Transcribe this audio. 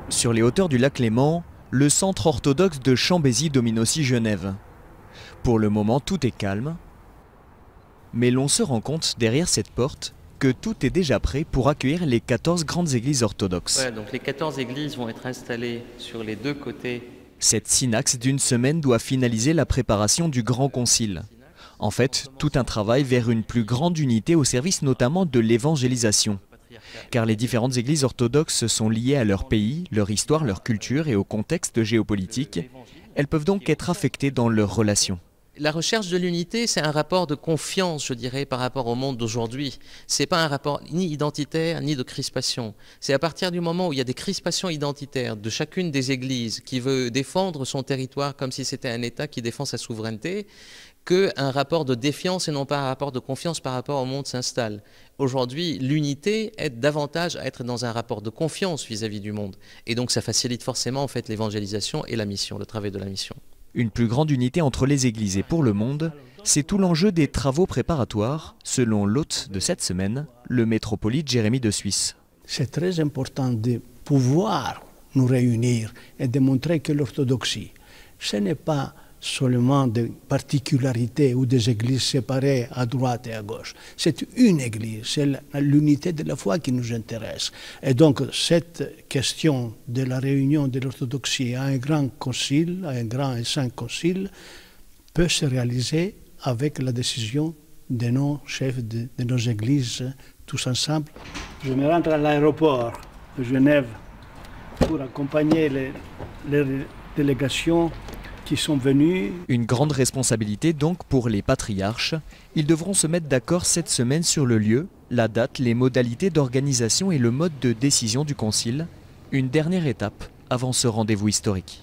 Sur les hauteurs du lac Léman, le centre orthodoxe de Chambésy domine aussi Genève. Pour le moment, tout est calme. Mais l'on se rend compte, derrière cette porte, que tout est déjà prêt pour accueillir les 14 grandes églises orthodoxes. Ouais, donc les 14 églises vont être installées sur les deux côtés. Cette synaxe d'une semaine doit finaliser la préparation du Grand Concile. En fait, tout un travail vers une plus grande unité au service notamment de l'évangélisation. Car les différentes églises orthodoxes sont liées à leur pays, leur histoire, leur culture et au contexte géopolitique. Elles peuvent donc être affectées dans leurs relations. La recherche de l'unité, c'est un rapport de confiance, je dirais, par rapport au monde d'aujourd'hui. Ce n'est pas un rapport ni identitaire, ni de crispation. C'est à partir du moment où il y a des crispations identitaires de chacune des églises qui veut défendre son territoire comme si c'était un État qui défend sa souveraineté, qu'un rapport de défiance et non pas un rapport de confiance par rapport au monde s'installe. Aujourd'hui, l'unité aide davantage à être dans un rapport de confiance vis-à-vis du monde. Et donc ça facilite forcément en fait l'évangélisation et la mission, le travail de la mission. Une plus grande unité entre les églises et pour le monde, c'est tout l'enjeu des travaux préparatoires, selon l'hôte de cette semaine, le métropolite Jérémie de Suisse. C'est très important de pouvoir nous réunir et de montrer que l'orthodoxie, ce n'est pas seulement des particularités ou des églises séparées à droite et à gauche. C'est une église, c'est l'unité de la foi qui nous intéresse. Et donc cette question de la réunion de l'orthodoxie à un grand concile, à un grand et saint concile, peut se réaliser avec la décision de nos chefs de nos églises tous ensemble. Je me rends à l'aéroport de Genève pour accompagner les délégations qui sont venus. Une grande responsabilité donc pour les patriarches. Ils devront se mettre d'accord cette semaine sur le lieu, la date, les modalités d'organisation et le mode de décision du concile. Une dernière étape avant ce rendez-vous historique.